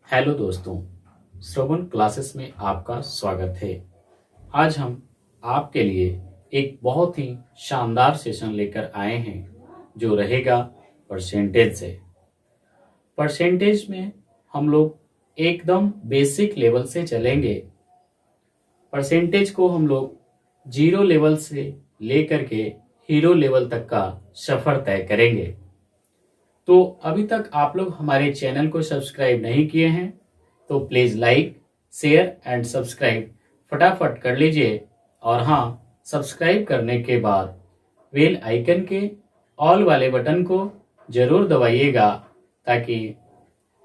Hello दोस्तों, श्रवण classes में आपका स्वागत है। आज हम आपके लिए एक बहुत ही शानदार सेशन लेकर आए हैं जो रहेगा परसेंटेज से। परसेंटेज में हम लोग एकदम बेसिक लेवल से चलेंगे। परसेंटेज को हम लोग जीरो लेवल से लेकर के हीरो लेवल तक का सफर तय करेंगे। तो अभी तक आप लोग हमारे चैनल को सब्सक्राइब नहीं किए हैं तो please like, share and subscribe फटाफट कर लीजिए। और हाँ, सब्सक्राइब करने के बाद बेल आइकन के ऑल वाले बटन को जरूर दबाइएगा ताकि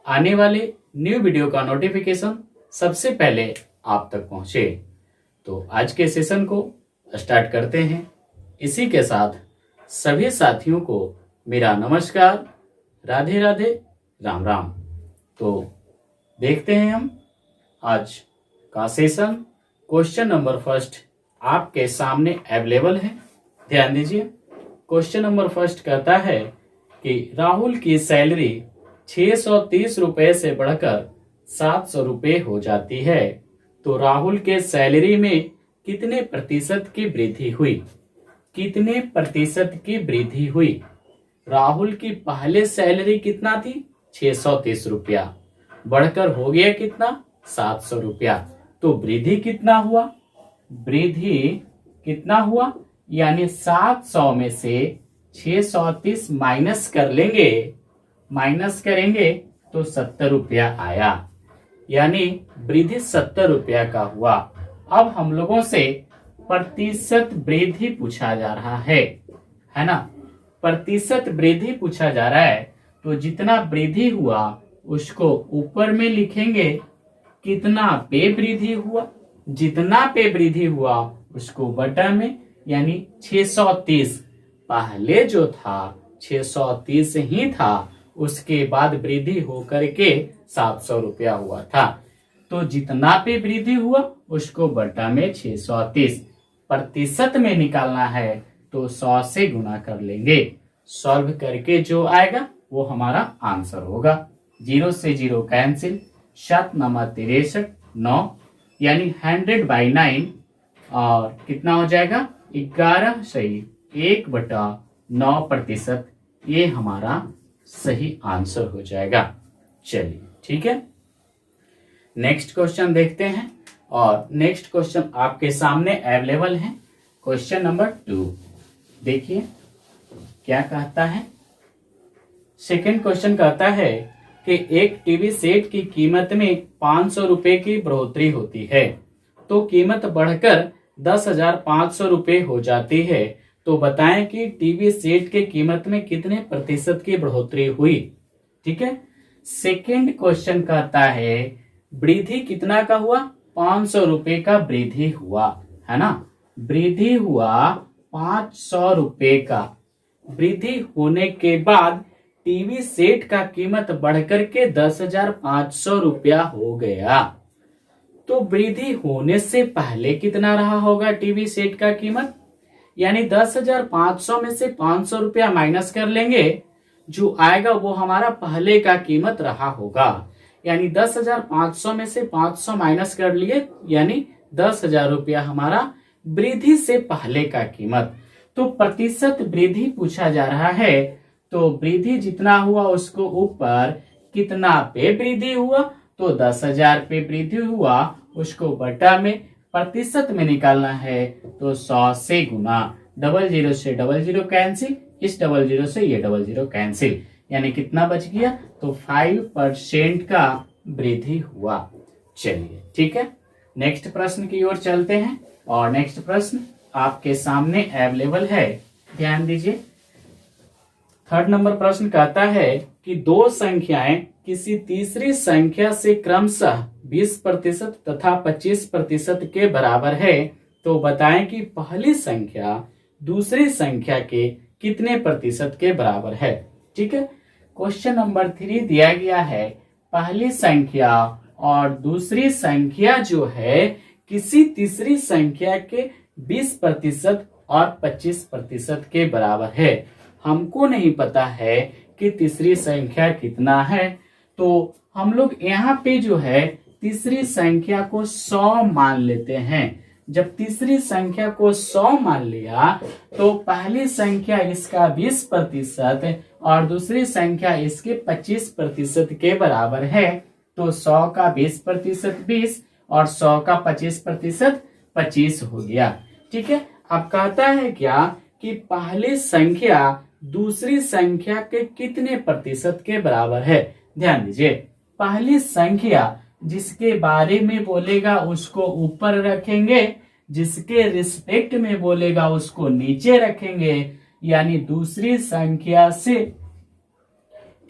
आने वाले न्यू वीडियो का नोटिफिकेशन सबसे पहले आप तक पहुंचे। तो आज के सेशन को स्टार्ट करते हैं। इसी के साथ सभी साथियों को मेरा नमस्कार, राधे राधे, राम राम। तो देखते हैं हम आज का सेशन। क्वेश्चन नंबर फर्स्ट आपके सामने अवेलेबल है, ध्यान दीजिए। क्वेश्चन नंबर फर्स्ट कहता है कि राहुल की सैलरी 630 रुपए से बढ़कर 700 रुपए हो जाती है, तो राहुल के सैलरी में कितने प्रतिशत की वृद्धि हुई? कितने प्रतिशत की वृद्धि हुई? राहुल की पहले सैलरी कितना थी? 630 रुपया, बढ़कर हो गया कितना? 700 रुपया। तो वृद्धि कितना हुआ? वृद्धि कितना हुआ? यानी 700 में से 630 माइनस कर लेंगे, माइनस करेंगे तो 70 रुपया आया, यानी वृद्धि 70 रुपया का हुआ। अब हम लोगों से प्रतिशत वृद्धि पूछा जा रहा है ना? प्रतिशत वृद्धि पूछा जा रहा है, तो जितना वृद्धि हुआ उसको ऊपर में लिखेंगे, कितना पे वृद्धि हुआ, जितना पे वृद्धि हुआ उसको बटा में, यानी 630। पहले जो था 630 ही था, उसके बाद वृद्धि होकर के 700 रुपया हुआ था। तो जितना पे वृद्धि हुआ उसको बटा में 630। प्रतिशत में निकालना है तो 100 से गुना कर लेंगे। सॉल्व करके जो आएगा वो हमारा आंसर होगा। 0 से 0 कैंसिल, 7 9 63, 9 यानी 100/9, और कितना हो जाएगा? 11 सही 1/9%। ये हमारा सही आंसर हो जाएगा। चलिए ठीक है, नेक्स्ट क्वेश्चन देखते हैं। और नेक्स्ट क्वेश्चन आपके सामने अवेलेबल है। क्वेश्चन नंबर 2 देखिए क्या कहता है। सेकंड क्वेश्चन कहता है कि एक टीवी सेट की कीमत में 500 रुपए की बढ़ोतरी होती है, तो कीमत बढ़कर 10,500 रुपए हो जाती है, तो बताएं कि टीवी सेट के कीमत में कितने प्रतिशत की बढ़ोतरी हुई? ठीक है, सेकंड क्वेश्चन कहता है वृद्धि कितना का हुआ? 500 रुपए का वृद्धि हुआ, है ना? वृद्धि हुआ 500 रुपए का। वृद्धि होने के बाद टीवी सेट का कीमत बढ़कर के 10,500 रुपया हो गया। तो वृद्धि होने से पहले कितना रहा होगा टीवी सेट का कीमत? यानी 10,500 में से 500 रुपया माइनस कर लेंगे, जो आएगा वो हमारा पहले का कीमत रहा होगा। यानी 10,500 में से 500 माइनस कर लिए, यानी 10,000 रुपया हमारा वृद्धि से पहले का कीमत। तो प्रतिशत वृद्धि पूछा जा रहा है, तो वृद्धि जितना हुआ उसको ऊपर कितना पे वृद्धि हुआ, तो 10,000 पे वृद्धि हुआ उसको बटा में प्रतिशत में निकालना है, तो 100 से गुना। 00 से 00 कैंसिल, इस 00 से ये 00 कैंसिल, यानी कितना बच गया? तो 5% का वृद्धि हुआ। चलिए ठीक है, नेक्स्ट प्रश्न की ओर चलते हैं। और नेक्स्ट प्रश्न आपके सामने अवेलेबल है, ध्यान दीजिए। थर्ड नंबर प्रश्न कहता है कि दो संख्याएं किसी तीसरी संख्या से क्रमशः 20% तथा 25% के बराबर है, तो बताएं कि पहली संख्या दूसरी संख्या के कितने प्रतिशत के बराबर है? ठीक है, क्वेश्चन नंबर 3 दिया गया है, पहली संख्या और दूसरी संख्या जो है किसी तीसरी संख्या के 20% और 25% के बराबर है। हमको नहीं पता है कि तीसरी संख्या कितना है, तो हम लोग यहाँ पे जो है तीसरी संख्या को 100 मान लेते हैं। जब तीसरी संख्या को 100 मान लिया तो पहली संख्या इसका 20% और दूसरी संख्या इसके 25% के बराबर है। तो 100 का 20% 20 और 100 का 25% 25 हो गया। ठीक है, अब कहता है क्या कि पहली संख्या दूसरी संख्या के कितने प्रतिशत के बराबर है। ध्यान दीजिए, पहली संख्या जिसके बारे में बोलेगा उसको ऊपर रखेंगे, जिसके रिस्पेक्ट में बोलेगा उसको नीचे रखेंगे, यानी दूसरी संख्या से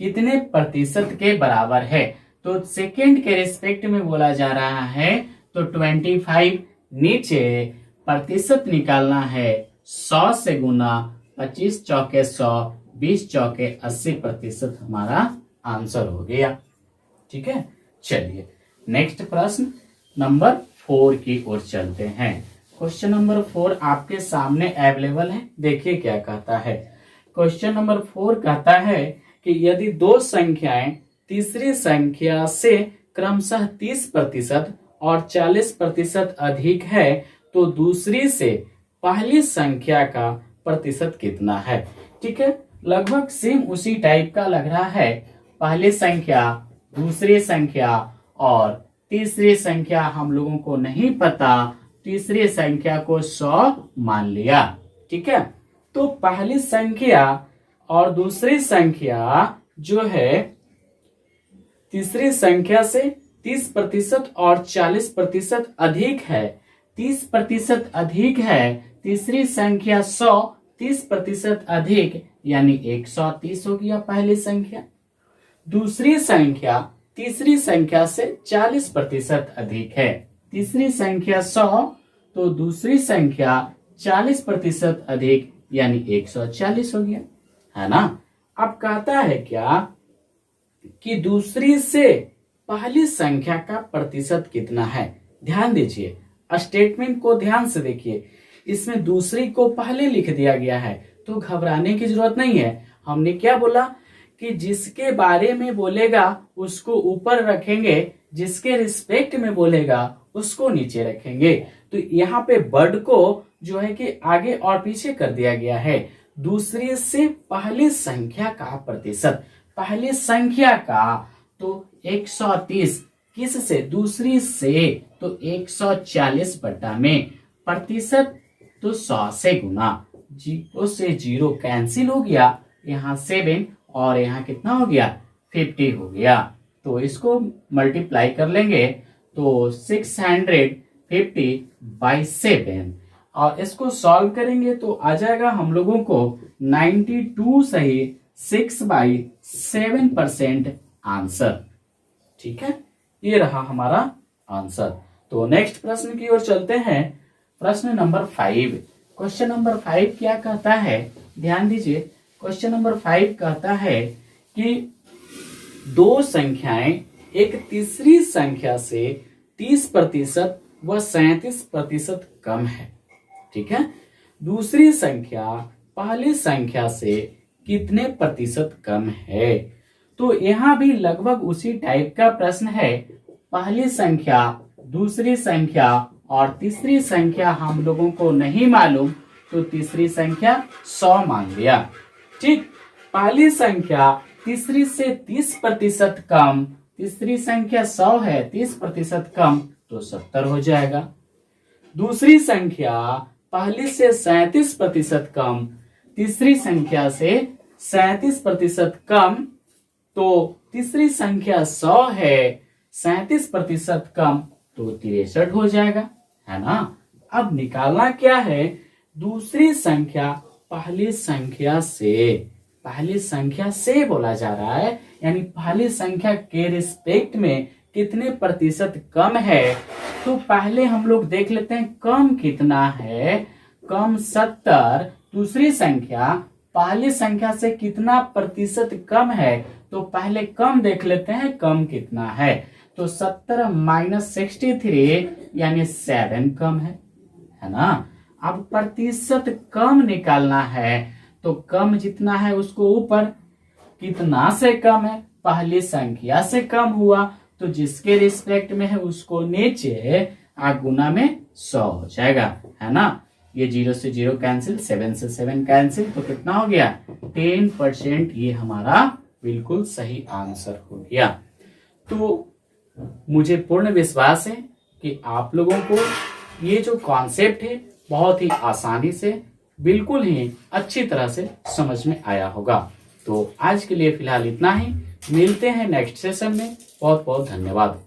कितने प्रतिशत के बराबर है। तो सेकंड के रिस्पेक्ट में बोला जा रहा है तो 25, नीचे प्रतिशत निकालना है 100 से गुना 25 चौके 100, 20 चौके 80% हमारा आंसर हो गया। ठीक है, चलिए नेक्स्ट प्रश्न नंबर 4 की ओर चलते हैं। क्वेश्चन नंबर 4 आपके सामने अवेलेबल है, देखिए क्या कहता है। क्वेश्चन नंबर 4 कहता है कि यदि दो संख्याएं तीसरी संख्या से क्रमशः 30% और 40% अधिक है तो दूसरी से पहली संख्या का प्रतिशत कितना है। ठीक है, लगभग सेम उसी टाइप का लग रहा है। पहली संख्या, दूसरी संख्या और तीसरी संख्या हम लोगों को नहीं पता, तीसरी संख्या को 100 मान लिया। ठीक है, तो पहली संख्या और दूसरी संख्या जो है तीसरी संख्या से 30% और 40% अधिक है। 30% अधिक है, तीसरी संख्या 100, 30% अधिक यानी 130 हो गया पहली संख्या। दूसरी संख्या तीसरी संख्या से 40% अधिक है। तीसरी संख्या 100 तो दूसरी संख्या 40% अधिक यानी 140 हो गया, है ना। अब कहता है क्या कि दूसरी से पहली संख्या का प्रतिशत कितना है। ध्यान दीजिए, स्टेटमेंट को ध्यान से देखिए, इसमें दूसरी को पहले लिख दिया गया है तो घबराने की जरूरत नहीं है। हमने क्या बोला कि जिसके बारे में बोलेगा उसको ऊपर रखेंगे, जिसके रिस्पेक्ट में बोलेगा उसको नीचे रखेंगे। तो यहाँ पे वर्ड को जो है कि आगे और पीछे कर दिया गया है। दूसरी से पहली संख्या का प्रतिशत, पहली संख्या का तो 130, किस से, दूसरी से तो 140 बटा में, प्रतिशत तो 100 से गुना, 0 से 0 कैंसिल हो गया, यहाँ 7 और यहाँ कितना हो गया 50 हो गया। तो इसको मल्टीप्लाई कर लेंगे तो 650/7 और इसको सॉल्व करेंगे तो आ जाएगा हम लोगों को 92 सही 6/7% आंसर। ठीक है, ये रहा हमारा आंसर। तो नेक्स्ट प्रश्न की ओर चलते हैं। प्रश्न नंबर 5। क्वेश्चन नंबर 5 क्या कहता है, ध्यान दीजिए। क्वेश्चन नंबर 5 कहता है कि दो संख्याएं एक तीसरी संख्या से 30% व 37% कम है। ठीक है, दूसरी संख्या पहली संख्या से कितने प्रतिशत कम है। तो यहाँ भी लगभग उसी टाइप का प्रश्न है। पहली संख्या, दूसरी संख्या और तीसरी संख्या हम लोगों को नहीं मालूम तो तीसरी संख्या 100 मान लिया। ठीक, पहली संख्या तीसरी से 30% कम, तीसरी संख्या 100 है, 30% कम तो 70 हो जाएगा। दूसरी संख्या पहली से 37% कम, तीसरी संख्या से 37% कम तो तीसरी संख्या 100 है, 37% कम तो 63 हो जाएगा, है ना। अब निकालना क्या है, दूसरी संख्या पहली संख्या से, पहली संख्या से बोला जा रहा है, यानी पहली संख्या के रिस्पेक्ट में कितने प्रतिशत कम है। तो पहले हम लोग देख लेते हैं कम कितना है। कम 70, दूसरी संख्या पहली संख्या से कितना प्रतिशत कम है, तो पहले कम देख लेते हैं कम कितना है। तो 70 - 63 यानी 7 कम है ना। अब प्रतिशत कम निकालना है तो कम जितना है उसको ऊपर, कितना से कम है पहली संख्या से कम हुआ तो जिसके रिस्पेक्ट में है उसको नीचे गुना में 100 हो जाएगा, है ना। ये 0 से 0 कैंसिल, 7 से 7 कैंसिल, तो कितना हो गया 10%। ये हमारा बिल्कुल सही आंसर हो गया। तो मुझे पूर्ण विश्वास है कि आप लोगों को ये जो कॉन्सेप्ट है बहुत ही आसानी से, बिल्कुल ही अच्छी तरह से समझ में आया होगा। तो आज के लिए फिलहाल इतना ही, मिलते हैं नेक्स्ट सेशन में। बहुत बहुत धन्यवाद।